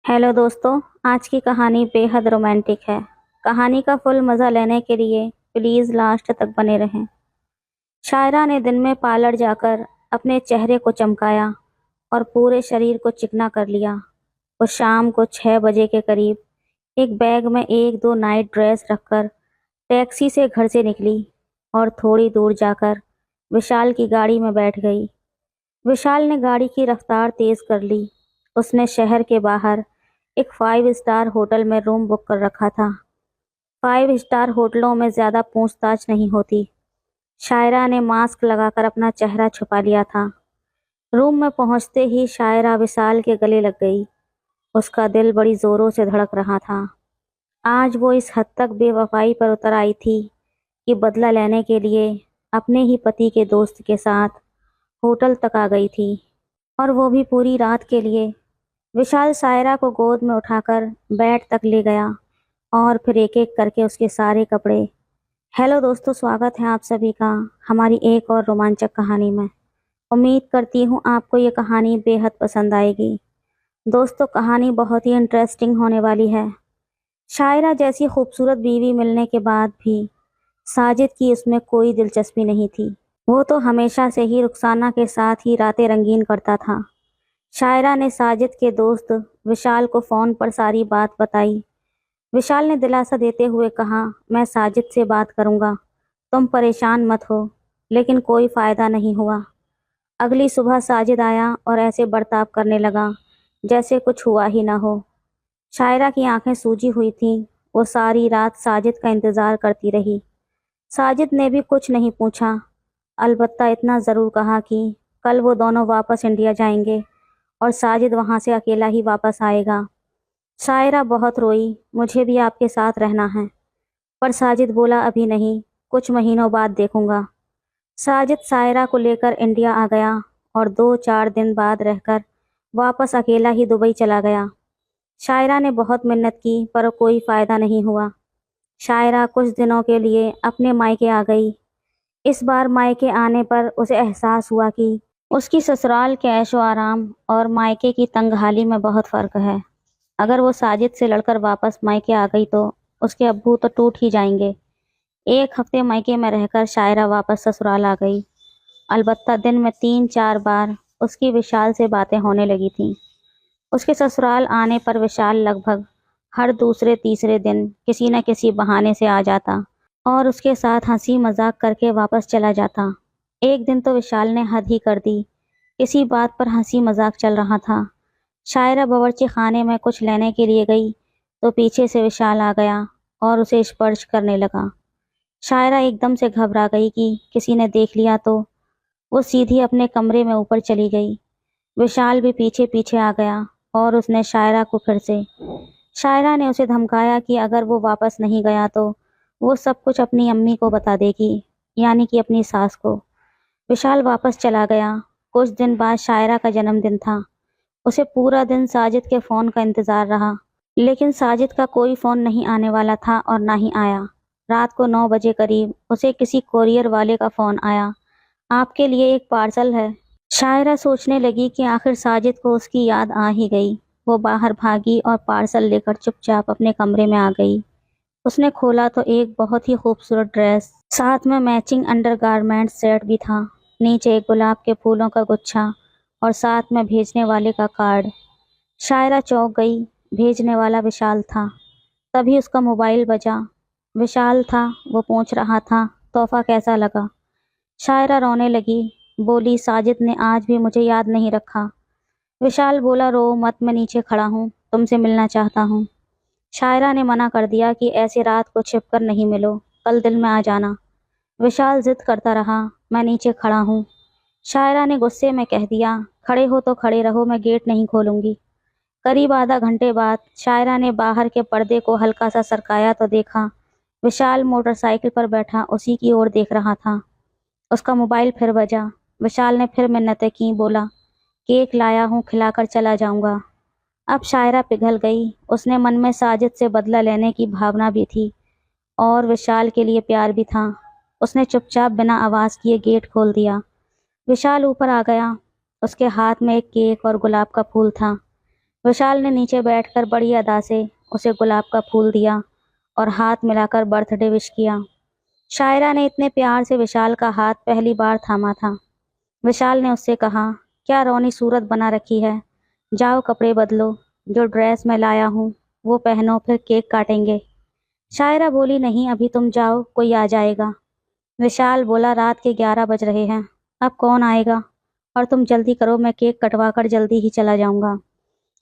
Hello दोस्तों। आज की कहानी बेहद रोमांटिक है। कहानी का फुल मज़ा लेने के लिए प्लीज़ लास्ट तक बने रहें। शायरा ने दिन में पार्लर जाकर अपने चेहरे को चमकाया और पूरे शरीर को चिकना कर लिया। वो शाम को 6 बजे के करीब एक बैग में एक दो नाइट ड्रेस रखकर टैक्सी से घर से निकली और थोड़ी दूर जाकर विशाल की गाड़ी में बैठ गई। विशाल ने गाड़ी की रफ्तार तेज कर ली। उसने शहर के बाहर एक 5 स्टार होटल में रूम बुक कर रखा था। 5 स्टार होटलों में ज्यादा पूछताछ नहीं होती। शायरा ने मास्क लगाकर अपना चेहरा छुपा लिया था। रूम में पहुंचते ही शायरा विशाल के गले लग गई। उसका दिल बड़ी जोरों से धड़क रहा था। आज वो इस हद तक बेवफाई पर उतर आई थी कि बदला लेने के लिए अपने ही पति के दोस्त के साथ होटल तक आ गई थी, और वो भी पूरी रात के लिए। विशाल शायरा को गोद में उठाकर बेड तक ले गया और फिर एक एक करके उसके सारे कपड़े। हेलो दोस्तों, स्वागत है आप सभी का हमारी एक और रोमांचक कहानी में। उम्मीद करती हूँ आपको ये कहानी बेहद पसंद आएगी। दोस्तों, कहानी बहुत ही इंटरेस्टिंग होने वाली है। शायरा जैसी खूबसूरत बीवी मिलने के बाद भी साजिद की उसमें कोई दिलचस्पी नहीं थी। वो तो हमेशा से ही रुखसाना के साथ ही रातें रंगीन करता था। शायरा ने साजिद के दोस्त विशाल को फ़ोन पर सारी बात बताई। विशाल ने दिलासा देते हुए कहा, मैं साजिद से बात करूंगा, तुम परेशान मत हो। लेकिन कोई फ़ायदा नहीं हुआ। अगली सुबह साजिद आया और ऐसे बर्ताव करने लगा जैसे कुछ हुआ ही ना हो। शायरा की आंखें सूजी हुई थीं। वो सारी रात साजिद का इंतज़ार करती रही। साजिद ने भी कुछ नहीं पूछा, अलबत्ता इतना ज़रूर कहा कि कल वो दोनों वापस इंडिया जाएंगे और साजिद वहाँ से अकेला ही वापस आएगा। शायरा बहुत रोई, मुझे भी आपके साथ रहना है। पर साजिद बोला, अभी नहीं, कुछ महीनों बाद देखूंगा। साजिद शायरा को लेकर इंडिया आ गया और 2-4 दिन बाद रहकर वापस अकेला ही दुबई चला गया। शायरा ने बहुत मिन्नत की पर कोई फ़ायदा नहीं हुआ। शायरा कुछ दिनों के लिए अपने मायके आ गई। इस बार मायके आने पर उसे एहसास हुआ कि उसकी ससुराल के ऐशो आराम और मायके की तंगहाली में बहुत फ़र्क है। अगर वो साजिद से लड़कर वापस मायके आ गई तो उसके अब्बू तो टूट ही जाएंगे। एक हफ्ते मायके में रहकर शायरा वापस ससुराल आ गई। अलबत्ता दिन में 3-4 बार उसकी विशाल से बातें होने लगी थीं। उसके ससुराल आने पर विशाल लगभग हर दूसरे तीसरे दिन किसी न किसी बहाने से आ जाता और उसके साथ हंसी मजाक करके वापस चला जाता। एक दिन तो विशाल ने हद ही कर दी। किसी बात पर हंसी मजाक चल रहा था। शायरा बावर्ची खाने में कुछ लेने के लिए गई तो पीछे से विशाल आ गया और उसे स्पर्श करने लगा। शायरा एकदम से घबरा गई कि किसी ने देख लिया तो। वो सीधी अपने कमरे में ऊपर चली गई। विशाल भी पीछे पीछे आ गया और उसने शायरा को फिर से। शायरा ने उसे धमकाया कि अगर वो वापस नहीं गया तो वो सब कुछ अपनी अम्मी को बता देगी, यानी कि अपनी सास को। विशाल वापस चला गया। कुछ दिन बाद शायरा का जन्मदिन था। उसे पूरा दिन साजिद के फ़ोन का इंतज़ार रहा, लेकिन साजिद का कोई फ़ोन नहीं आने वाला था और ना ही आया। रात को 9 बजे करीब उसे किसी कोरियर वाले का फ़ोन आया, आपके लिए एक पार्सल है। शायरा सोचने लगी कि आखिर साजिद को उसकी याद आ ही गई। वो बाहर भागी और पार्सल लेकर चुपचाप अपने कमरे में आ गई। उसने खोला तो एक बहुत ही खूबसूरत ड्रेस, साथ में मैचिंग अंडरगारमेंट सेट भी था। नीचे एक गुलाब के फूलों का गुच्छा और साथ में भेजने वाले का कार्ड। शायरा चौंक गई। भेजने वाला विशाल था। तभी उसका मोबाइल बजा। विशाल था। वो पूछ रहा था, तोहफा कैसा लगा। शायरा रोने लगी, बोली, साजिद ने आज भी मुझे याद नहीं रखा। विशाल बोला, रो मत, मैं नीचे खड़ा हूँ, तुमसे मिलना चाहता हूँ। शायरा ने मना कर दिया कि ऐसी रात को छिपकर नहीं मिलो, कल दिन में आ जाना। विशाल जिद करता रहा, मैं नीचे खड़ा हूँ। शायरा ने गुस्से में कह दिया, खड़े हो तो खड़े रहो, मैं गेट नहीं खोलूंगी। करीब आधा घंटे बाद शायरा ने बाहर के पर्दे को हल्का सा सरकाया तो देखा विशाल मोटरसाइकिल पर बैठा उसी की ओर देख रहा था। उसका मोबाइल फिर बजा। विशाल ने फिर मिन्नतें की, बोला, केक लाया हूँ, खिलाकर चला जाऊंगा। अब शायरा पिघल गई। उसने मन में साजिद से बदला लेने की भावना भी थी और विशाल के लिए प्यार भी था। उसने चुपचाप बिना आवाज़ किए गेट खोल दिया। विशाल ऊपर आ गया। उसके हाथ में एक केक और गुलाब का फूल था। विशाल ने नीचे बैठकर बड़ी अदा से उसे गुलाब का फूल दिया और हाथ मिलाकर बर्थडे विश किया। शायरा ने इतने प्यार से विशाल का हाथ पहली बार थामा था। विशाल ने उससे कहा, क्या रोनी सूरत बना रखी है, जाओ कपड़े बदलो, जो ड्रेस मैं लाया हूँ वो पहनो, फिर केक काटेंगे। शायरा बोली, नहीं अभी तुम जाओ, कोई आ जाएगा। विशाल बोला, रात के 11 बज रहे हैं, अब कौन आएगा, और तुम जल्दी करो, मैं केक कटवा कर जल्दी ही चला जाऊंगा।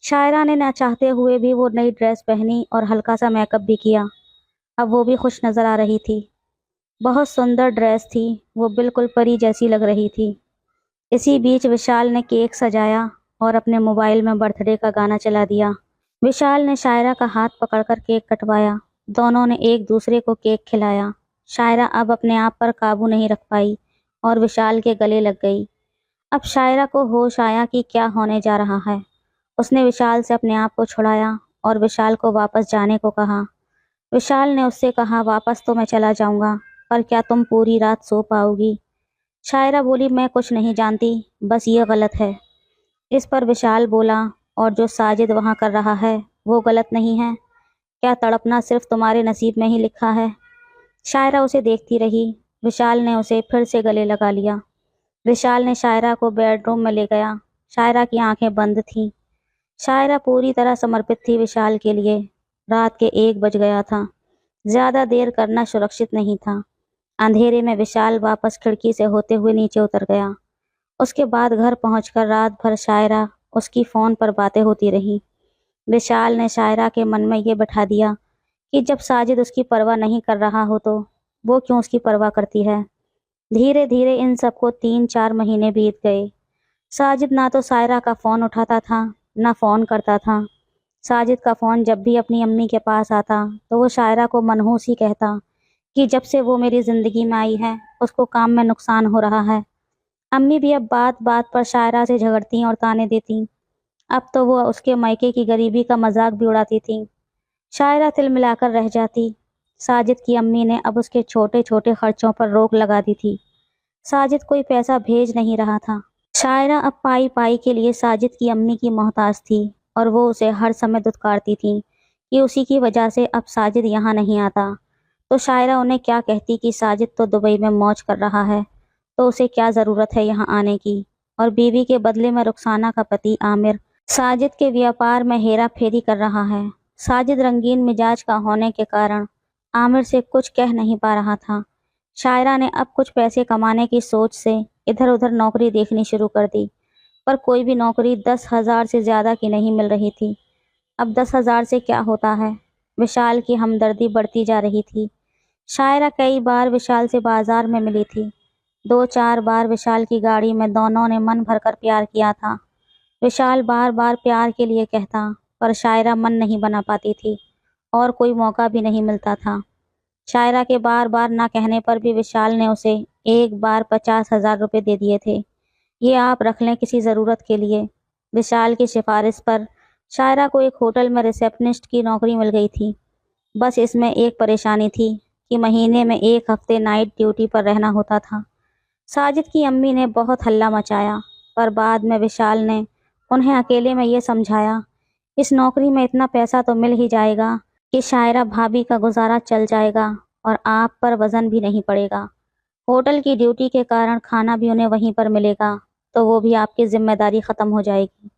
शायरा ने ना चाहते हुए भी वो नई ड्रेस पहनी और हल्का सा मेकअप भी किया। अब वो भी खुश नजर आ रही थी। बहुत सुंदर ड्रेस थी, वो बिल्कुल परी जैसी लग रही थी। इसी बीच विशाल ने केक सजाया और अपने मोबाइल में बर्थडे का गाना चला दिया। विशाल ने शायरा का हाथ पकड़कर केक कटवाया। दोनों ने एक दूसरे को केक खिलाया। शायरा अब अपने आप पर काबू नहीं रख पाई और विशाल के गले लग गई। अब शायरा को होश आया कि क्या होने जा रहा है। उसने विशाल से अपने आप को छुड़ाया और विशाल को वापस जाने को कहा। विशाल ने उससे कहा, वापस तो मैं चला जाऊंगा, पर क्या तुम पूरी रात सो पाओगी? शायरा बोली, मैं कुछ नहीं जानती, बस ये गलत है। इस पर विशाल बोला, और जो साजिद वहाँ कर रहा है वो गलत नहीं है? क्या तड़पना सिर्फ तुम्हारे नसीब में ही लिखा है? शायरा उसे देखती रही। विशाल ने उसे फिर से गले लगा लिया। विशाल ने शायरा को बेडरूम में ले गया। शायरा की आंखें बंद थीं। शायरा पूरी तरह समर्पित थी विशाल के लिए। रात के 1 बज गया था। ज्यादा देर करना सुरक्षित नहीं था। अंधेरे में विशाल वापस खिड़की से होते हुए नीचे उतर गया। उसके बाद घर पहुंचकर रात भर शायरा उसकी फोन पर बातें होती रही। विशाल ने शायरा के मन में ये बैठा दिया कि जब साजिद उसकी परवाह नहीं कर रहा हो तो वो क्यों उसकी परवाह करती है। धीरे धीरे इन सबको 3-4 महीने बीत गए। साजिद ना तो शायरा का फ़ोन उठाता था, ना फ़ोन करता था। साजिद का फ़ोन जब भी अपनी अम्मी के पास आता तो वो शायरा को मनहूस ही कहता कि जब से वो मेरी ज़िंदगी में आई है उसको काम में नुकसान हो रहा है। अम्मी भी अब बात बात पर शायरा से झगड़ती और ताने देती। अब तो वो उसके मायके की गरीबी का मजाक भी उड़ाती थी। शायरा तिल मिलाकर रह जाती। साजिद की अम्मी ने अब उसके छोटे छोटे खर्चों पर रोक लगा दी थी। साजिद कोई पैसा भेज नहीं रहा था। शायरा अब पाई पाई के लिए साजिद की अम्मी की मोहताज थी और वो उसे हर समय दुत्कारती थी कि उसी की वजह से अब साजिद यहाँ नहीं आता। तो शायरा उन्हें क्या कहती कि साजिद तो दुबई में मौज कर रहा है, तो उसे क्या ज़रूरत है यहाँ आने की। और बीवी के बदले में रुखसाना का पति आमिर साजिद के व्यापार में हेरा फेरी कर रहा है। साजिद रंगीन मिजाज का होने के कारण आमिर से कुछ कह नहीं पा रहा था। शायरा ने अब कुछ पैसे कमाने की सोच से इधर उधर नौकरी देखनी शुरू कर दी, पर कोई भी नौकरी 10,000 से ज़्यादा की नहीं मिल रही थी। अब 10,000 से क्या होता है। विशाल की हमदर्दी बढ़ती जा रही थी। शायरा कई बार विशाल से बाजार में मिली थी। 2-4 बार विशाल की गाड़ी में दोनों ने मन भरकर प्यार किया था। विशाल बार बार प्यार के लिए कहता, पर शायरा मन नहीं बना पाती थी और कोई मौका भी नहीं मिलता था। शायरा के बार बार ना कहने पर भी विशाल ने उसे एक बार 50,000 रुपये दे दिए थे। ये आप रख लें किसी ज़रूरत के लिए। विशाल की सिफारिश पर शायरा को एक होटल में रिसेप्शनिस्ट की नौकरी मिल गई थी। बस इसमें एक परेशानी थी कि महीने में 1 हफ्ते नाइट ड्यूटी पर रहना होता था। साजिद की अम्मी ने बहुत हल्ला मचाया, पर बाद में विशाल ने उन्हें अकेले में ये समझाया, इस नौकरी में इतना पैसा तो मिल ही जाएगा कि शायरा भाभी का गुजारा चल जाएगा और आप पर वज़न भी नहीं पड़ेगा। होटल की ड्यूटी के कारण खाना भी उन्हें वहीं पर मिलेगा, तो वो भी आपकी जिम्मेदारी ख़त्म हो जाएगी।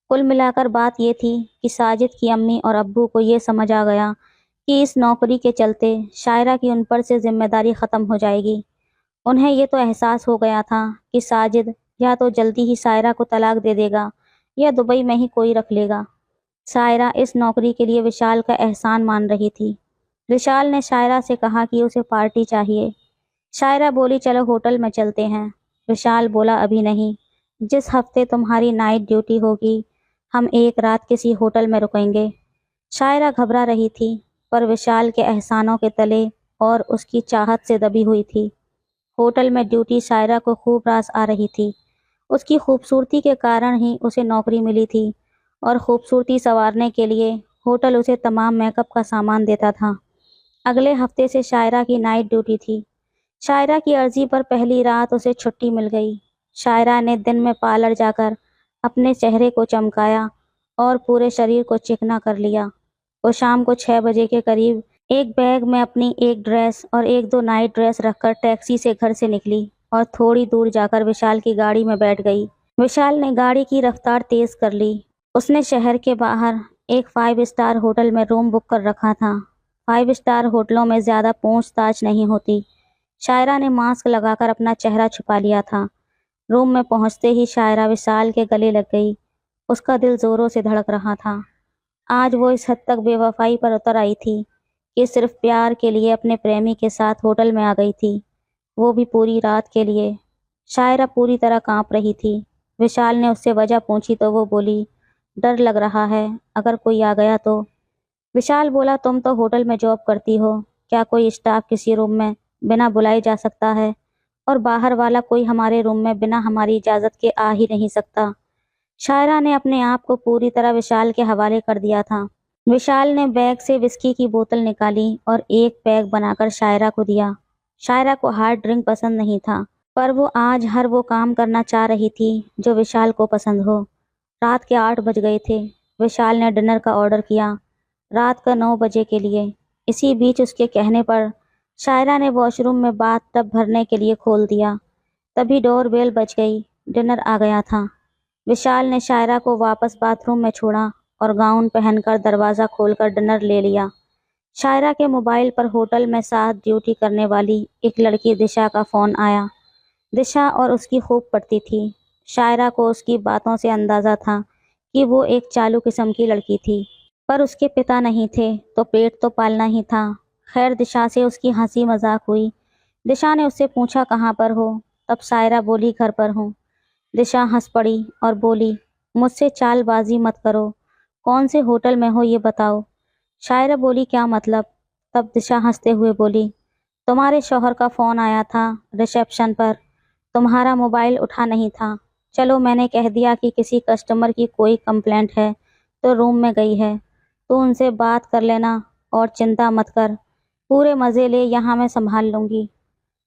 कुल मिलाकर बात ये थी कि साजिद की अम्मी और अब्बू को ये समझ आ गया कि इस नौकरी के चलते शायरा की उन पर से जिम्मेदारी ख़त्म हो जाएगी। उन्हें ये तो एहसास हो गया था कि साजिद या तो जल्दी ही शायरा को तलाक दे देगा या दुबई में ही कोई रख लेगा। शायरा इस नौकरी के लिए विशाल का एहसान मान रही थी। विशाल ने शायरा से कहा कि उसे पार्टी चाहिए। शायरा बोली, चलो होटल में चलते हैं। विशाल बोला, अभी नहीं, जिस हफ्ते तुम्हारी नाइट ड्यूटी होगी हम एक रात किसी होटल में रुकेंगे। शायरा घबरा रही थी, पर विशाल के एहसानों के तले और उसकी चाहत से दबी हुई थी। होटल में ड्यूटी शायरा को खूब रास आ रही थी। उसकी खूबसूरती के कारण ही उसे नौकरी मिली थी और खूबसूरती संवारने के लिए होटल उसे तमाम मेकअप का सामान देता था। अगले हफ्ते से शायरा की नाइट ड्यूटी थी। शायरा की अर्जी पर पहली रात उसे छुट्टी मिल गई। शायरा ने दिन में पार्लर जाकर अपने चेहरे को चमकाया और पूरे शरीर को चिकना कर लिया। वो शाम को 6 बजे के करीब एक बैग में अपनी एक ड्रेस और एक दो नाइट ड्रेस रखकर टैक्सी से घर से निकली और थोड़ी दूर जाकर विशाल की गाड़ी में बैठ गई। विशाल ने गाड़ी की रफ्तार तेज कर ली। उसने शहर के बाहर एक 5 स्टार होटल में रूम बुक कर रखा था। 5 स्टार होटलों में ज्यादा पूछताछ नहीं होती। शायरा ने मास्क लगाकर अपना चेहरा छुपा लिया था। रूम में पहुंचते ही शायरा विशाल के गले लग गई। उसका दिल जोरों से धड़क रहा था। आज वो इस हद तक बेवफाई पर उतर आई थी कि सिर्फ प्यार के लिए अपने प्रेमी के साथ होटल में आ गई थी, वो भी पूरी रात के लिए। शायरा पूरी तरह कांप रही थी। विशाल ने उससे वजह पूछी तो वो बोली, डर लग रहा है, अगर कोई आ गया तो। विशाल बोला, तुम तो होटल में जॉब करती हो, क्या कोई स्टाफ किसी रूम में बिना बुलाए जा सकता है? और बाहर वाला कोई हमारे रूम में बिना हमारी इजाज़त के आ ही नहीं सकता। शायरा ने अपने आप को पूरी तरह विशाल के हवाले कर दिया था। विशाल ने बैग से विस्की की बोतल निकाली और एक पैक बनाकर शायरा को दिया। शायरा को हार्ड ड्रिंक पसंद नहीं था, पर वो आज हर वो काम करना चाह रही थी जो विशाल को पसंद हो। रात के 8 बज गए थे। विशाल ने डिनर का ऑर्डर किया, रात का 9 बजे के लिए। इसी बीच उसके कहने पर शायरा ने वॉशरूम में बाथ टब भरने के लिए खोल दिया। तभी डोरबेल बज गई। डिनर आ गया था। विशाल ने शायरा को वापस बाथरूम में छोड़ा और गाउन पहनकर दरवाज़ा खोलकर डिनर ले लिया। शायरा के मोबाइल पर होटल में साथ ड्यूटी करने वाली एक लड़की दिशा का फ़ोन आया। दिशा और उसकी खूब पटती थी। शायरा को उसकी बातों से अंदाज़ा था कि वो एक चालू किस्म की लड़की थी, पर उसके पिता नहीं थे तो पेट तो पालना ही था। खैर, दिशा से उसकी हंसी मजाक हुई। दिशा ने उससे पूछा, कहाँ पर हो? तब शायरा बोली, घर पर हूँ। दिशा हंस पड़ी और बोली, मुझसे चालबाजी मत करो, कौन से होटल में हो ये बताओ। शायरा बोली, क्या मतलब? तब दिशा हंसते हुए बोली, तुम्हारे शौहर का फ़ोन आया था रिसेप्शन पर, तुम्हारा मोबाइल उठा नहीं था। चलो, मैंने कह दिया कि किसी कस्टमर की कोई कंप्लेंट है तो रूम में गई है, तो उनसे बात कर लेना और चिंता मत कर, पूरे मज़े ले, यहाँ मैं संभाल लूँगी।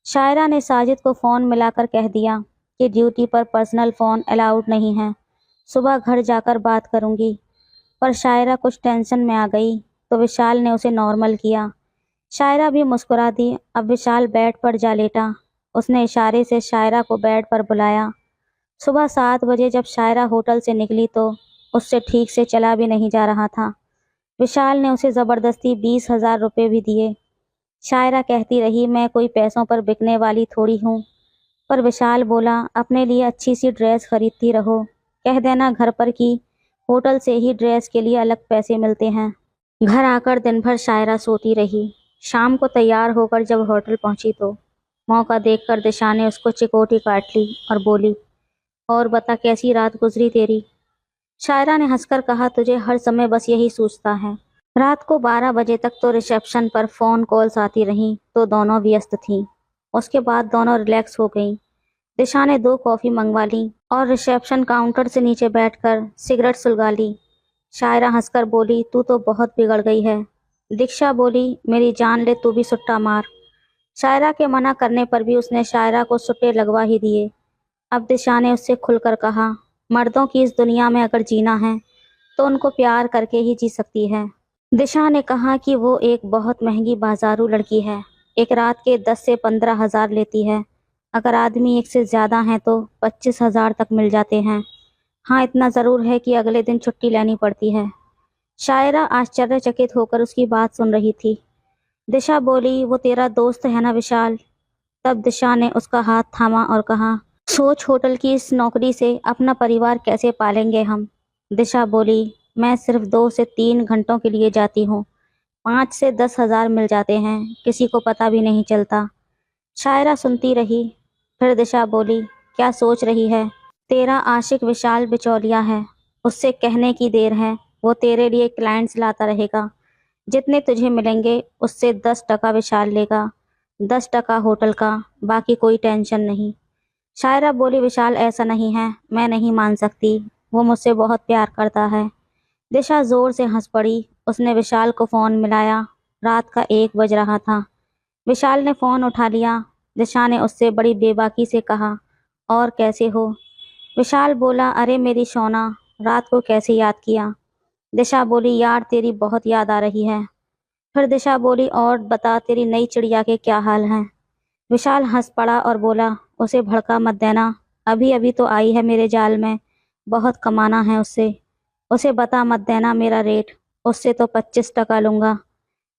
शायरा ने साजिद को फ़ोन मिलाकर कह दिया कि ड्यूटी पर पर्सनल फ़ोन अलाउड नहीं है, सुबह घर जाकर बात करूँगी। पर शायरा कुछ टेंशन में आ गई तो विशाल ने उसे नॉर्मल किया। शायरा भी मुस्कुरा दी। अब विशाल बेड पर जा लेटा। उसने इशारे से शायरा को बेड पर बुलाया। सुबह 7 बजे जब शायरा होटल से निकली तो उससे ठीक से चला भी नहीं जा रहा था। विशाल ने उसे ज़बरदस्ती 20,000 रुपये भी दिए। शायरा कहती रही, मैं कोई पैसों पर बिकने वाली थोड़ी हूँ। पर विशाल बोला, अपने लिए अच्छी सी ड्रेस खरीदती रहो, कह देना घर पर कि होटल से ही ड्रेस के लिए अलग पैसे मिलते हैं। घर आकर दिन भर शायरा सोती रही। शाम को तैयार होकर जब होटल पहुंची तो मौका देखकर दिशा ने उसको चिकोटी काट ली और बोली, और बता, कैसी रात गुजरी तेरी? शायरा ने हंसकर कहा, तुझे हर समय बस यही सोचता है। रात को 12 बजे तक तो रिसेप्शन पर फ़ोन कॉल्स आती रहीं तो दोनों व्यस्त थीं। उसके बाद दोनों रिलैक्स हो गईं। दिशा ने 2 कॉफ़ी मंगवा ली और रिसेप्शन काउंटर से नीचे बैठकर सिगरेट सुलगा ली। शायरा हंसकर बोली, तू तो बहुत बिगड़ गई है। दीक्षा बोली, मेरी जान ले, तू भी सुट्टा मार। शायरा के मना करने पर भी उसने शायरा को सुट्टे लगवा ही दिए। अब दिशा ने उससे खुलकर कहा, मर्दों की इस दुनिया में अगर जीना है तो उनको प्यार करके ही जी सकती है। दिशा ने कहा कि वो एक बहुत महंगी बाजारू लड़की है, एक रात के 10 से 15,000 लेती है। अगर आदमी एक से ज़्यादा हैं तो 25,000 तक मिल जाते हैं। हाँ, इतना ज़रूर है कि अगले दिन छुट्टी लेनी पड़ती है। शायरा आश्चर्यचकित होकर उसकी बात सुन रही थी। दिशा बोली, वो तेरा दोस्त है ना विशाल? तब दिशा ने उसका हाथ थामा और कहा, सोच, होटल की इस नौकरी से अपना परिवार कैसे पालेंगे हम। दिशा बोली, मैं सिर्फ 2 से 3 घंटों के लिए जाती हूँ, 5 से 10,000 मिल जाते हैं, किसी को पता भी नहीं चलता। शायरा सुनती रही। फिर दिशा बोली, क्या सोच रही है? तेरा आशिक विशाल बिचौलिया है, उससे कहने की देर है, वो तेरे लिए क्लाइंट्स लाता रहेगा। जितने तुझे मिलेंगे उससे 10% विशाल लेगा, 10% होटल का, बाकी कोई टेंशन नहीं। शायरा बोली, विशाल ऐसा नहीं है, मैं नहीं मान सकती, वो मुझसे बहुत प्यार करता है। दिशा जोर से हंस पड़ी। उसने विशाल को फ़ोन मिलाया। रात का 1 बज रहा था। विशाल ने फ़ोन उठा लिया। दिशा ने उससे बड़ी बेबाकी से कहा, और कैसे हो? विशाल बोला, अरे मेरी सोना, रात को कैसे याद किया? दिशा बोली, यार तेरी बहुत याद आ रही है। फिर दिशा बोली, और बता तेरी नई चिड़िया के क्या हाल हैं? विशाल हंस पड़ा और बोला, उसे भड़का मत देना, अभी अभी तो आई है मेरे जाल में, बहुत कमाना है उससे। उसे बता मत देना मेरा रेट, उससे तो 25% लूंगा।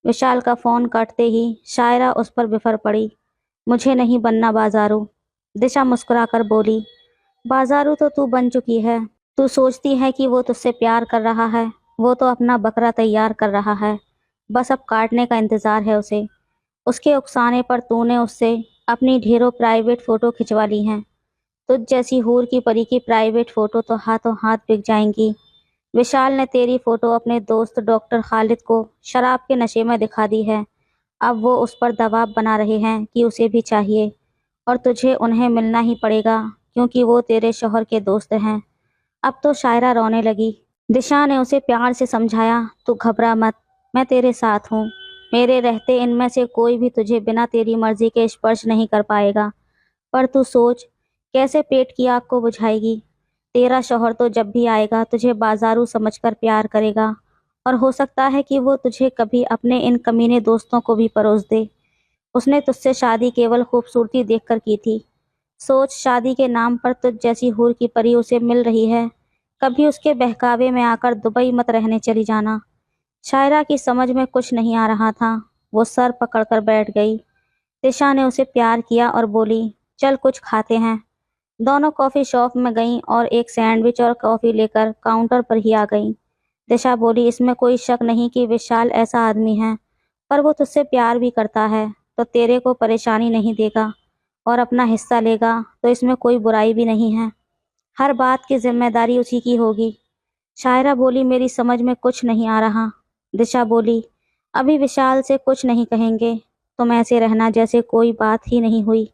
विशाल का फोन कटते ही शायरा उस पर बिफर पड़ी। मुझे नहीं बनना बाजारू। दिशा मुस्कुराकर बोली, बाजारू तो तू बन चुकी है। तू सोचती है कि वो तुझसे प्यार कर रहा है, वो तो अपना बकरा तैयार कर रहा है, बस अब काटने का इंतजार है उसे। उसके उकसाने पर तूने उससे अपनी ढेरों प्राइवेट फोटो खिंचवा ली हैं। तुझ जैसी हूर की परी की प्राइवेट फोटो तो हाथों हाथ बिक जाएंगी। विशाल ने तेरी फोटो अपने दोस्त डॉक्टर खालिद को शराब के नशे में दिखा दी है। अब वो उस पर दबाव बना रहे हैं कि उसे भी चाहिए, और तुझे उन्हें मिलना ही पड़ेगा क्योंकि वो तेरे शौहर के दोस्त हैं। अब तो शायरा रोने लगी। दिशा ने उसे प्यार से समझाया, तू घबरा मत, मैं तेरे साथ हूँ। मेरे रहते इनमें से कोई भी तुझे बिना तेरी मर्जी के स्पर्श नहीं कर पाएगा। पर तू सोच, कैसे पेट की आग को बुझाएगी? तेरा शौहर तो जब भी आएगा तुझे बाजारू समझकर प्यार करेगा, और हो सकता है कि वो तुझे कभी अपने इन कमीने दोस्तों को भी परोस दे। उसने तुझसे शादी केवल खूबसूरती देखकर की थी। सोच, शादी के नाम पर तुझ जैसी हूर की परी उसे मिल रही है। कभी उसके बहकावे में आकर दुबई मत रहने चली जाना। शायरा की समझ में कुछ नहीं आ रहा था। वो सर पकड़कर बैठ गई। दिशा ने उसे प्यार किया और बोली, चल कुछ खाते हैं। दोनों कॉफी शॉप में गईं और एक सैंडविच और कॉफी लेकर काउंटर पर ही आ गईं। दिशा बोली, इसमें कोई शक नहीं कि विशाल ऐसा आदमी है, पर वो तुझसे प्यार भी करता है तो तेरे को परेशानी नहीं देगा और अपना हिस्सा लेगा, तो इसमें कोई बुराई भी नहीं है। हर बात की जिम्मेदारी उसी की होगी। शायरा बोली, मेरी समझ में कुछ नहीं आ रहा। दिशा बोली, अभी विशाल से कुछ नहीं कहेंगे, तुम ऐसे रहना जैसे कोई बात ही नहीं हुई।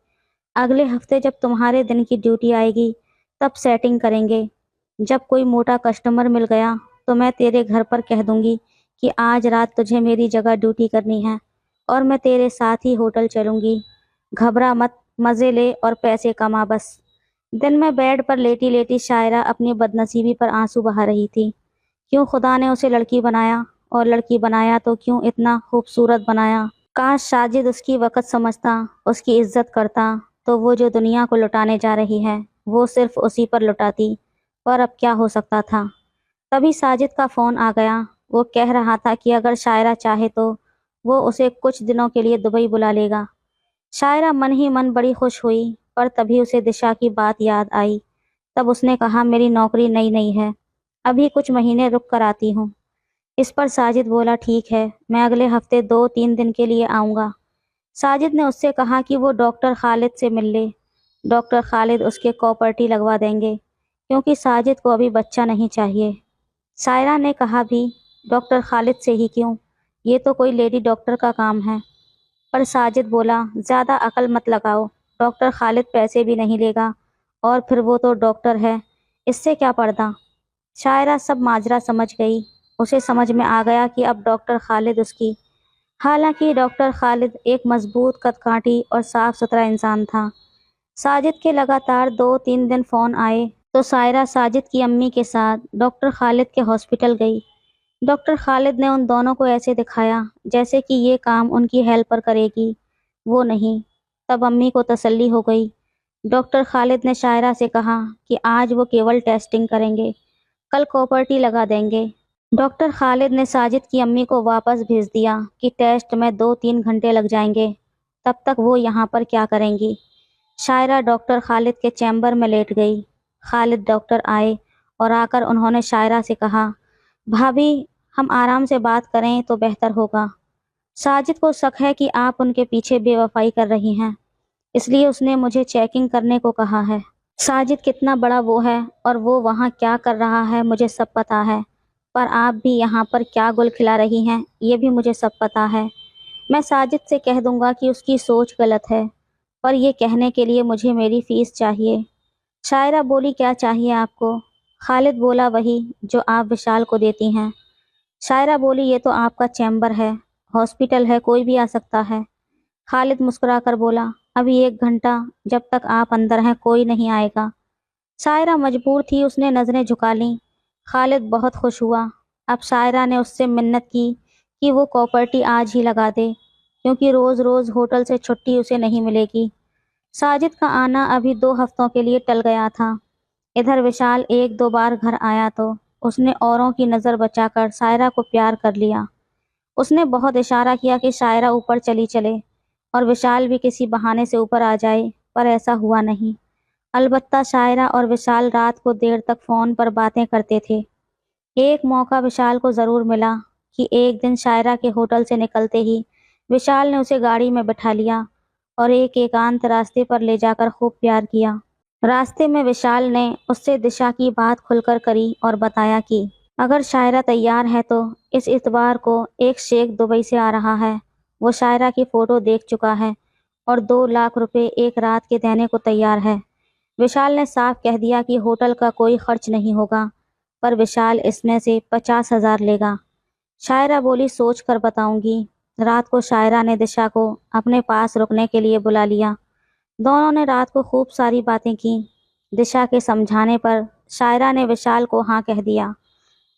अगले हफ्ते जब तुम्हारे दिन की ड्यूटी आएगी तब सेटिंग करेंगे। जब कोई मोटा कस्टमर मिल गया तो मैं तेरे घर पर कह दूंगी कि आज रात तुझे मेरी जगह ड्यूटी करनी है और मैं तेरे साथ ही होटल चलूंगी। घबरा मत, मज़े ले और पैसे कमा बस। दिन में बेड पर लेटी लेटी शायरा अपनी बदनसीबी पर आंसू बहा रही थी। क्यों खुदा ने उसे लड़की बनाया, और लड़की बनाया तो क्यों इतना खूबसूरत बनाया? काश साजिद उसकी वक़्त समझता, उसकी इज्जत करता, तो वो जो दुनिया को लुटाने जा रही है वो सिर्फ उसी पर लुटाती। पर अब क्या हो सकता था? तभी साजिद का फ़ोन आ गया। वो कह रहा था कि अगर शायरा चाहे तो वो उसे कुछ दिनों के लिए दुबई बुला लेगा। शायरा मन ही मन बड़ी खुश हुई, पर तभी उसे दिशा की बात याद आई। तब उसने कहा, मेरी नौकरी नई नई है, अभी कुछ महीने रुक कर आती हूँ। इस पर साजिद बोला, ठीक है, मैं अगले हफ्ते 2-3 दिन के लिए आऊँगा। साजिद ने उससे कहा कि वो डॉक्टर खालिद से मिल ले। डॉक्टर खालिद उसके कॉपर्टी लगवा देंगे क्योंकि साजिद को अभी बच्चा नहीं चाहिए। सायरा ने कहा भी, डॉक्टर खालिद से ही क्यों, ये तो कोई लेडी डॉक्टर का काम है। पर साजिद बोला, ज़्यादा अकल मत लगाओ, डॉक्टर खालिद पैसे भी नहीं लेगा और फिर वो तो डॉक्टर है, इससे क्या पर्दा। शायरा सब माजरा समझ गई। उसे समझ में आ गया कि अब डॉक्टर खालिद उसकी। हालांकि डॉक्टर खालिद एक मजबूत कदकाठी और साफ सुथरा इंसान था। साजिद के लगातार 2-3 दिन फ़ोन आए तो सायरा साजिद की अम्मी के साथ डॉक्टर खालिद के हॉस्पिटल गई। डॉक्टर खालिद ने उन दोनों को ऐसे दिखाया जैसे कि ये काम उनकी हेल्पर करेगी, वो नहीं। तब अम्मी को तसल्ली हो गई। डॉक्टर खालिद ने शायरा से कहा कि आज वो केवल टेस्टिंग करेंगे, कल कॉपर्टी लगा देंगे। डॉक्टर खालिद ने साजिद की अम्मी को वापस भेज दिया कि टेस्ट में 2-3 घंटे लग जाएंगे, तब तक वो यहाँ पर क्या करेंगी। शायरा डॉक्टर खालिद के चैम्बर में लेट गई। खालिद डॉक्टर आए और आकर उन्होंने शायरा से कहा, भाभी, हम आराम से बात करें तो बेहतर होगा। साजिद को शक है कि आप उनके पीछे बेवफाई कर रही हैं, इसलिए उसने मुझे चेकिंग करने को कहा है। साजिद कितना बड़ा वो है और वो वहाँ क्या कर रहा है मुझे सब पता है, पर आप भी यहाँ पर क्या गुल खिला रही हैं ये भी मुझे सब पता है। मैं साजिद से कह दूंगा कि उसकी सोच गलत है, पर यह कहने के लिए मुझे मेरी फीस चाहिए। शायरा बोली, क्या चाहिए आपको? खालिद बोला, वही जो आप विशाल को देती हैं। शायरा बोली, ये तो आपका चैम्बर है, हॉस्पिटल है, कोई भी आ सकता है। खालिद मुस्कुराकर बोला, अभी 1 घंटा, जब तक आप अंदर हैं कोई नहीं आएगा। शायरा मजबूर थी, उसने नज़रें झुका लीं। खालिद बहुत खुश हुआ। अब शायरा ने उससे मिन्नत की कि वो प्रॉपर्टी आज ही लगा दे, क्योंकि रोज़ रोज़ होटल से छुट्टी उसे नहीं मिलेगी। साजिद का आना अभी 2 हफ्तों के लिए टल गया था। इधर विशाल एक दो बार घर आया तो उसने औरों की नज़र बचाकर शायरा को प्यार कर लिया। उसने बहुत इशारा किया कि शायरा ऊपर चली चले और विशाल भी किसी बहाने से ऊपर आ जाए, पर ऐसा हुआ नहीं। अलबत्ता शायरा और विशाल रात को देर तक फ़ोन पर बातें करते थे। एक मौका विशाल को ज़रूर मिला कि एक दिन शायरा के होटल से निकलते ही विशाल ने उसे गाड़ी में बैठा लिया और एक एकांत रास्ते पर ले जाकर खूब प्यार किया। रास्ते में विशाल ने उससे दिशा की बात खुलकर करी और बताया कि अगर शायरा तैयार है तो इस इतवार को एक शेख दुबई से आ रहा है। वो शायरा की फ़ोटो देख चुका है और 2 लाख रुपए एक रात के देने को तैयार है। विशाल ने साफ कह दिया कि होटल का कोई खर्च नहीं होगा, पर विशाल इसमें से 50,000 लेगा। शायरा बोली, सोच कर बताऊंगी। रात को शायरा ने दिशा को अपने पास रुकने के लिए बुला लिया। दोनों ने रात को खूब सारी बातें की। दिशा के समझाने पर शायरा ने विशाल को हाँ कह दिया।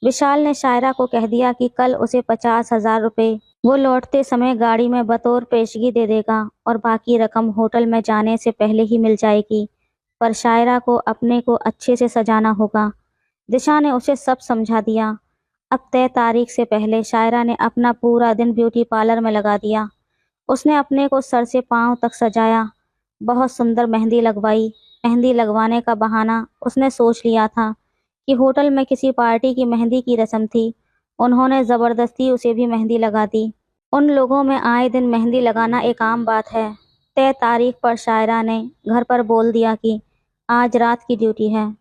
विशाल ने शायरा को कह दिया कि कल उसे 50,000 रुपये वो लौटते समय गाड़ी में बतौर पेशगी दे देगा और बाकी रकम होटल में जाने से पहले ही मिल जाएगी, पर शायरा को अपने को अच्छे से सजाना होगा। दिशा ने उसे सब समझा दिया। अब तय तारीख से पहले शायरा ने अपना पूरा दिन ब्यूटी पार्लर में लगा दिया। उसने अपने को सर से पांव तक सजाया, बहुत सुंदर मेहंदी लगवाई। मेहंदी लगवाने का बहाना उसने सोच लिया था कि होटल में किसी पार्टी की मेहंदी की रस्म थी। उन्होंने ज़बरदस्ती उसे भी मेहंदी लगा दी। उन लोगों में आए दिन मेहंदी लगाना एक आम बात है। तय तारीख पर शायरा ने घर पर बोल दिया कि आज रात की ड्यूटी है,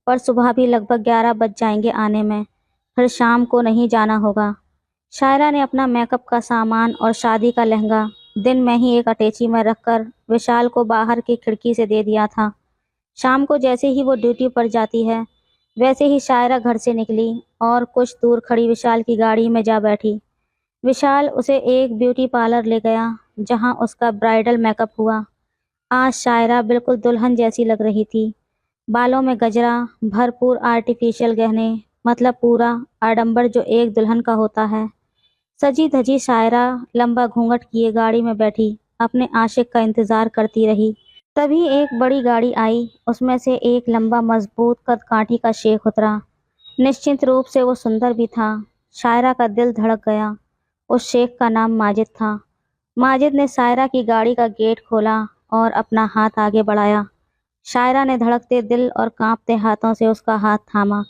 पर सुबह भी लगभग 11 बज जाएंगे आने में, फिर शाम को नहीं जाना होगा। शायरा ने अपना मेकअप का सामान और शादी का लहंगा दिन में ही एक अटैची में रखकर विशाल को बाहर की खिड़की से दे दिया था। शाम को जैसे ही वो ड्यूटी पर जाती है, वैसे ही शायरा घर से निकली और कुछ दूर खड़ी विशाल की गाड़ी में जा बैठी। विशाल उसे एक ब्यूटी पार्लर ले गया, जहां उसका ब्राइडल मेकअप हुआ। आज शायरा बिल्कुल दुल्हन जैसी लग रही थी। बालों में गजरा, भरपूर आर्टिफिशियल गहने, मतलब पूरा आडंबर जो एक दुल्हन का होता है। सजी धजी शायरा लंबा घूंघट किए गाड़ी में बैठी अपने आशिक का इंतजार करती रही। तभी एक बड़ी गाड़ी आई। उसमें से एक लंबा मजबूत कदकाठी का शेख उतरा। निश्चित रूप से वो सुंदर भी था। शायरा का दिल धड़क गया। उस शेख का नाम माजिद था। माजिद ने शायरा की गाड़ी का गेट खोला और अपना हाथ आगे बढ़ाया। शायरा ने धड़कते दिल और कांपते हाथों से उसका हाथ थामा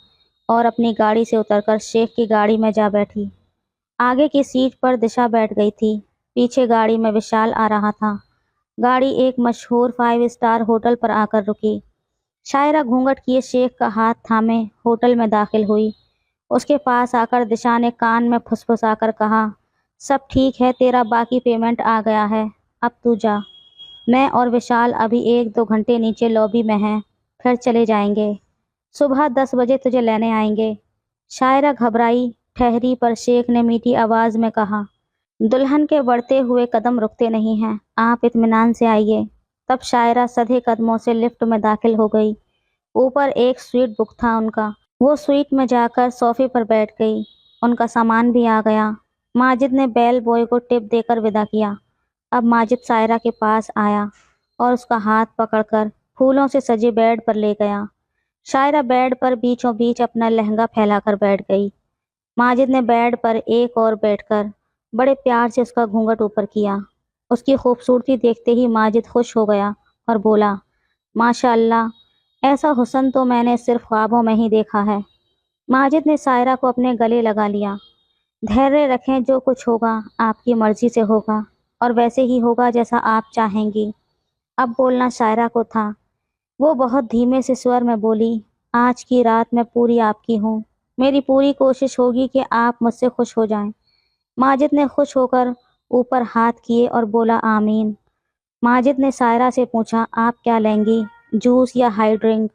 और अपनी गाड़ी से उतरकर शेख की गाड़ी में जा बैठी। आगे की सीट पर दिशा बैठ गई थी। पीछे गाड़ी में विशाल आ रहा था। गाड़ी एक मशहूर 5 स्टार होटल पर आकर रुकी। शायरा घूंघट किए शेख का हाथ थामे होटल में दाखिल हुई। उसके पास आकर दिशा ने कान में फुसफुसाकर कहा, सब ठीक है, तेरा बाकी पेमेंट आ गया है, अब तू जा। मैं और विशाल अभी 1-2 घंटे नीचे लॉबी में हैं, फिर चले जाएंगे। सुबह 10 बजे तुझे लेने आएंगे। शायरा घबराई, ठहरी, पर शेख ने मीठी आवाज में कहा, दुल्हन के बढ़ते हुए कदम रुकते नहीं हैं, आप इत्मीनान से आइए। तब शायरा सधे कदमों से लिफ्ट में दाखिल हो गई। ऊपर एक स्वीट बुक था उनका। वो स्वीट में जाकर सोफे पर बैठ गई। उनका सामान भी आ गया। माजिद ने बेल बॉय को टिप देकर विदा किया। अब माजिद शायरा के पास आया और उसका हाथ पकड़कर फूलों से सजे बेड पर ले गया। शायरा बेड पर बीचों बीच अपना लहंगा फैलाकर बैठ गई। माजिद ने बेड पर एक और बैठकर बड़े प्यार से उसका घूंघट ऊपर किया। उसकी खूबसूरती देखते ही माजिद खुश हो गया और बोला, माशाअल्लाह, ऐसा हुस्न तो मैंने सिर्फ ख्वाबों में ही देखा है। माजिद ने शायरा को अपने गले लगा लिया। धैर्य रखें, जो कुछ होगा आपकी मर्जी से होगा और वैसे ही होगा जैसा आप चाहेंगी। अब बोलना शायरा को था। वो बहुत धीमे से स्वर में बोली, आज की रात मैं पूरी आपकी हूँ। मेरी पूरी कोशिश होगी कि आप मुझसे खुश हो जाएं। माजिद ने खुश होकर ऊपर हाथ किए और बोला, आमीन। माजिद ने शायरा से पूछा, आप क्या लेंगी, जूस या हाई ड्रिंक?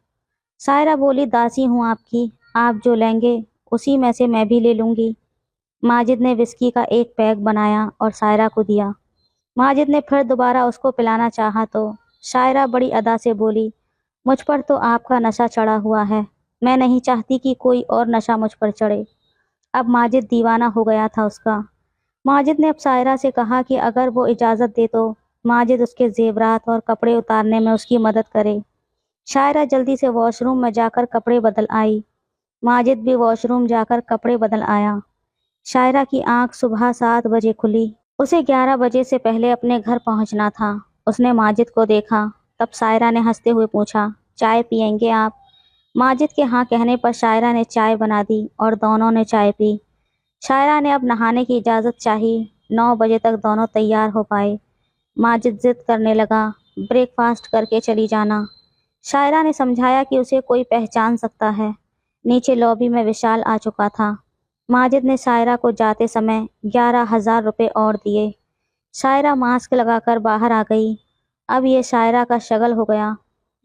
शायरा बोली, दासी हूँ आपकी, आप जो लेंगे उसी में से मैं भी ले लूँगी। माजिद ने विस्की का एक पैक बनाया और शायरा को दिया। माजिद ने फिर दोबारा उसको पिलाना चाहा तो शायरा बड़ी अदा से बोली, मुझ पर तो आपका नशा चढ़ा हुआ है, मैं नहीं चाहती कि कोई और नशा मुझ पर चढ़े। अब माजिद दीवाना हो गया था उसका। माजिद ने अब सायरा से कहा कि अगर वो इजाज़त दे तो माजिद उसके जेवरात और कपड़े उतारने में उसकी मदद करे। शायरा जल्दी से वॉशरूम में जाकर कपड़े बदल आई। माजिद भी वॉशरूम जाकर कपड़े बदल आया। शायरा की आंख सुबह 7 बजे खुली। उसे 11 बजे से पहले अपने घर पहुंचना था। उसने माजिद को देखा। तब शायरा ने हंसते हुए पूछा, चाय पियेंगे आप? माजिद के हाँ कहने पर शायरा ने चाय बना दी और दोनों ने चाय पी। शायरा ने अब नहाने की इजाज़त चाही। 9 बजे तक दोनों तैयार हो पाए। माजिद जिद करने लगा, ब्रेकफास्ट करके चली जाना। शायरा ने समझाया कि उसे कोई पहचान सकता है। नीचे लॉबी में विशाल आ चुका था। माजिद ने शायरा को जाते समय 11,000 रुपये और दिए। शायरा मास्क लगाकर बाहर आ गई। अब ये शायरा का शगल हो गया।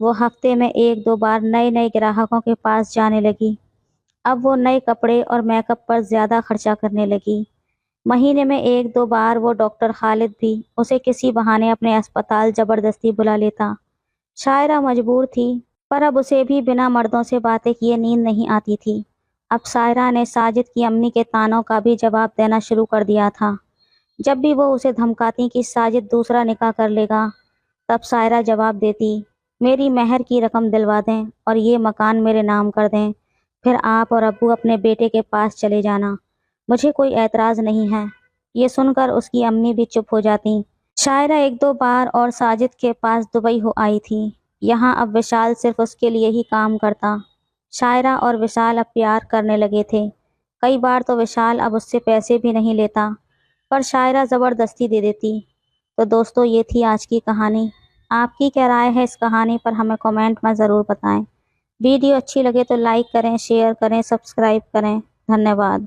वो हफ्ते में 1-2 बार नए नए ग्राहकों के पास जाने लगी। अब वो नए कपड़े और मेकअप पर ज़्यादा खर्चा करने लगी। महीने में 1-2 बार वो डॉक्टर खालिद भी उसे किसी बहाने अपने अस्पताल ज़बरदस्ती बुला लेता। शायरा मजबूर थी, पर अब उसे भी बिना मर्दों से बातें किए नींद नहीं आती थी। अब शायरा ने साजिद की अम्मी के तानों का भी जवाब देना शुरू कर दिया था। जब भी वो उसे धमकाती कि साजिद दूसरा निकाह कर लेगा, तब शायरा जवाब देती, मेरी मेहर की रकम दिलवा दें और ये मकान मेरे नाम कर दें, फिर आप और अब्बू अपने बेटे के पास चले जाना, मुझे कोई एतराज़ नहीं है। ये सुनकर उसकी अम्मी भी चुप हो जाती। शायरा 1-2 बार और साजिद के पास दुबई हो आई थी। यहाँ अब विशाल सिर्फ उसके लिए ही काम करता। शायरा और विशाल अब प्यार करने लगे थे। कई बार तो विशाल अब उससे पैसे भी नहीं लेता, पर शायरा ज़बरदस्ती दे देती। तो दोस्तों, ये थी आज की कहानी। आपकी क्या राय है इस कहानी पर हमें कमेंट में ज़रूर बताएं। वीडियो अच्छी लगे तो लाइक करें, शेयर करें, सब्सक्राइब करें। धन्यवाद।